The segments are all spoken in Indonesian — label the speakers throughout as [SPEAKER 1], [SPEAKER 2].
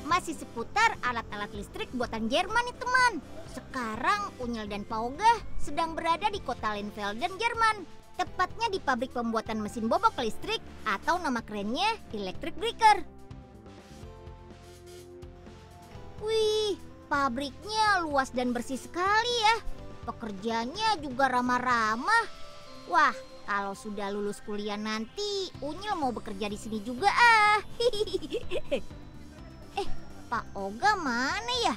[SPEAKER 1] Masih seputar alat-alat listrik buatan Jerman nih teman. Sekarang Unyil dan Pak Ogah sedang berada di kota Leinfelden, Jerman. Tepatnya di pabrik pembuatan mesin bobok listrik atau nama kerennya Electric Breaker. Wih, pabriknya luas dan bersih sekali ya. Pekerjanya juga ramah-ramah. Wah, kalau sudah lulus kuliah nanti, Unyil mau bekerja di sini juga ah. Pak Ogah mana ya?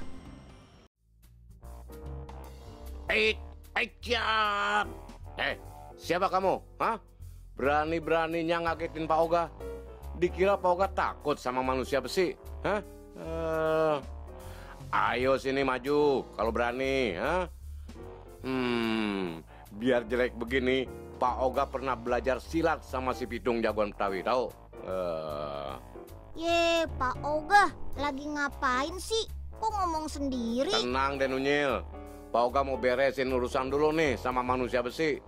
[SPEAKER 2] Siapa kamu? Hah? Berani-beraninya ngagetin Pak Ogah? Dikira Pak Ogah takut sama manusia besi? Hah? Ayo sini maju kalau berani. Hah? Biar jelek begini, Pak Ogah pernah belajar silat sama si Pitung jagoan Betawi, tahu?
[SPEAKER 1] Ye, Pak Ogah, lagi ngapain sih? Kok ngomong sendiri?
[SPEAKER 2] Tenang Den Unyil, Pak Ogah mau beresin urusan dulu nih sama manusia besi.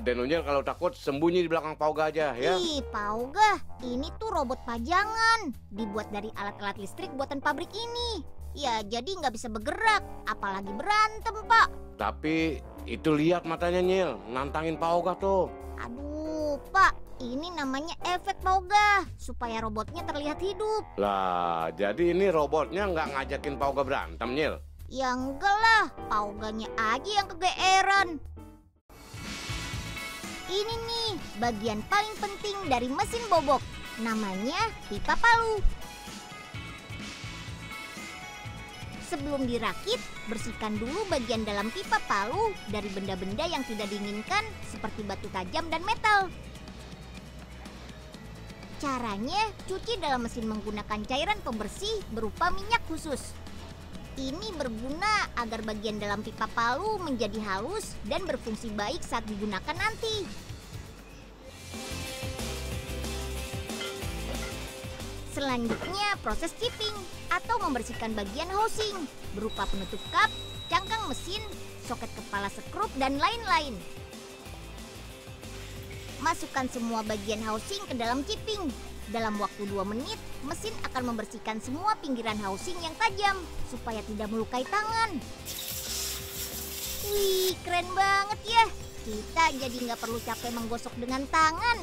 [SPEAKER 2] Den Unyil kalau takut sembunyi di belakang Pak Ogah aja ya.
[SPEAKER 1] Ih, Pak Ogah, ini tuh robot pajangan. Dibuat dari alat-alat listrik buatan pabrik ini. Ya, jadi nggak bisa bergerak, apalagi berantem, Pak.
[SPEAKER 2] Tapi itu lihat matanya Nyil, nantangin Pak Ogah tuh.
[SPEAKER 1] Aduh, Pak, ini namanya efek Pak Ogah, supaya robotnya terlihat hidup.
[SPEAKER 2] Lah, jadi ini robotnya nggak ngajakin Pak Ogah berantem, Nyil?
[SPEAKER 1] Ya enggak lah, Pak Ogahnya aja yang kegeeran. Ini nih, bagian paling penting dari mesin bobok. Namanya pipa palu. Sebelum dirakit, bersihkan dulu bagian dalam pipa palu dari benda-benda yang tidak diinginkan seperti batu tajam dan metal. Caranya, cuci dalam mesin menggunakan cairan pembersih berupa minyak khusus. Ini berguna agar bagian dalam pipa palu menjadi halus dan berfungsi baik saat digunakan nanti. Selanjutnya, proses chipping atau membersihkan bagian housing berupa penutup kap, cangkang mesin, soket kepala skrup, dan lain-lain. Masukkan semua bagian housing ke dalam chipping. Dalam waktu 2 menit, mesin akan membersihkan semua pinggiran housing yang tajam supaya tidak melukai tangan. Wih, keren banget ya. Kita jadi nggak perlu capek menggosok dengan tangan.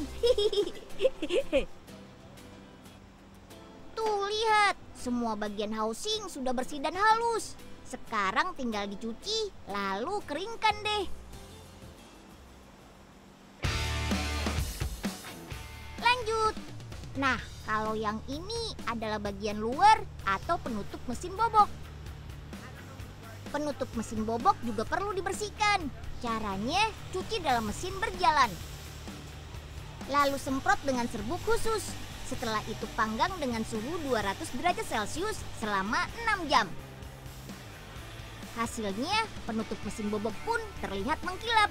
[SPEAKER 1] Tuh, lihat. Semua bagian housing sudah bersih dan halus. Sekarang tinggal dicuci, lalu keringkan deh. Lanjut. Nah, kalau yang ini adalah bagian luar atau penutup mesin bobok. Penutup mesin bobok juga perlu dibersihkan. Caranya, cuci dalam mesin berjalan. Lalu semprot dengan serbuk khusus. Setelah itu panggang dengan suhu 200 derajat Celcius selama 6 jam. Hasilnya, penutup mesin bobok pun terlihat mengkilap.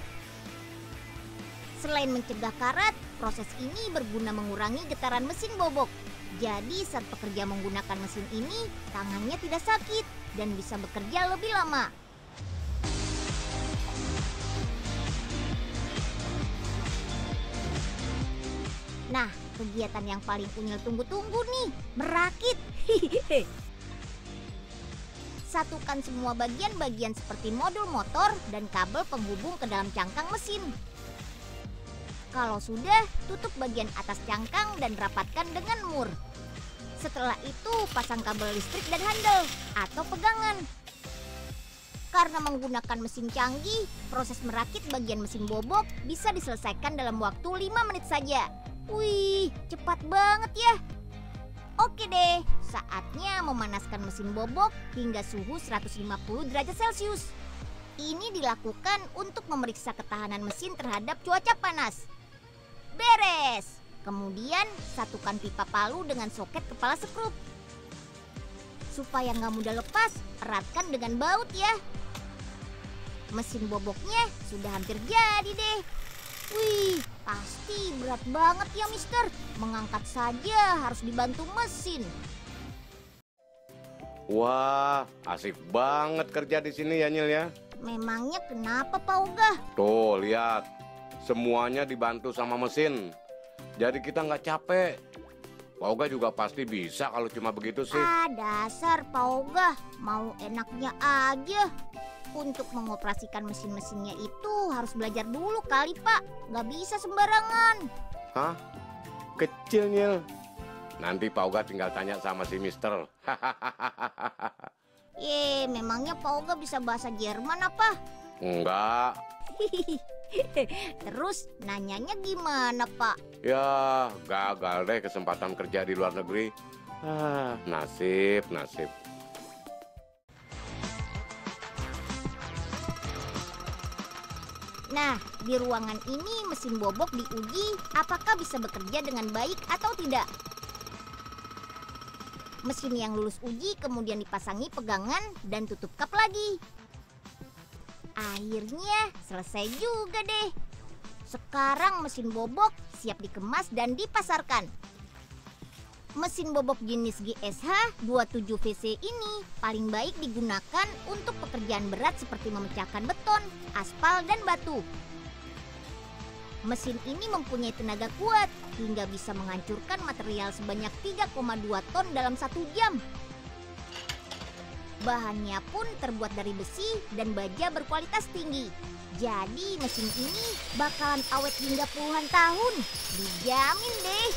[SPEAKER 1] Selain mencegah karat, proses ini berguna mengurangi getaran mesin bobok. Jadi saat pekerja menggunakan mesin ini, tangannya tidak sakit dan bisa bekerja lebih lama. Nah, kegiatan yang paling Unyil tunggu-tunggu nih, merakit. Satukan semua bagian-bagian seperti modul motor dan kabel penghubung ke dalam cangkang mesin. Kalau sudah, tutup bagian atas cangkang dan rapatkan dengan mur. Setelah itu, pasang kabel listrik dan handle atau pegangan. Karena menggunakan mesin canggih, proses merakit bagian mesin bobok bisa diselesaikan dalam waktu 5 menit saja. Wih, cepat banget ya. Oke deh, saatnya memanaskan mesin bobok hingga suhu 150 derajat Celcius. Ini dilakukan untuk memeriksa ketahanan mesin terhadap cuaca panas. Beres! Kemudian, satukan pipa palu dengan soket kepala skrup. Supaya nggak mudah lepas, eratkan dengan baut ya. Mesin boboknya sudah hampir jadi deh. Wih, pasti berat banget ya mister. Mengangkat saja harus dibantu mesin.
[SPEAKER 2] Wah, asik banget kerja di sini ya Nyil ya.
[SPEAKER 1] Memangnya kenapa Pak Ogah?
[SPEAKER 2] Tuh, lihat. Semuanya dibantu sama mesin. Jadi kita nggak capek. Pauga juga pasti bisa kalau cuma begitu sih.
[SPEAKER 1] Ah, dasar Pauga, mau enaknya aja. Untuk mengoperasikan mesin-mesinnya itu harus belajar dulu kali, Pak. Nggak bisa sembarangan.
[SPEAKER 2] Hah? Kecil, Nyil. Nanti Pauga tinggal tanya sama si Mister.
[SPEAKER 1] Memangnya Pauga bisa bahasa Jerman apa?
[SPEAKER 2] Enggak.
[SPEAKER 1] Terus nanyanya gimana, Pak?
[SPEAKER 2] Ya, gagal deh kesempatan kerja di luar negeri. Nasib.
[SPEAKER 1] Nah, di ruangan ini mesin bobok diuji apakah bisa bekerja dengan baik atau tidak. Mesin yang lulus uji kemudian dipasangi pegangan dan tutup kap lagi. Akhirnya selesai juga deh. Sekarang mesin bobok siap dikemas dan dipasarkan. Mesin bobok jenis GSH 27VC ini paling baik digunakan untuk pekerjaan berat seperti memecahkan beton, aspal, dan batu. Mesin ini mempunyai tenaga kuat hingga bisa menghancurkan material sebanyak 3,2 ton dalam 1 jam. Bahannya pun terbuat dari besi dan baja berkualitas tinggi. Jadi mesin ini bakalan awet hingga puluhan tahun. Dijamin deh.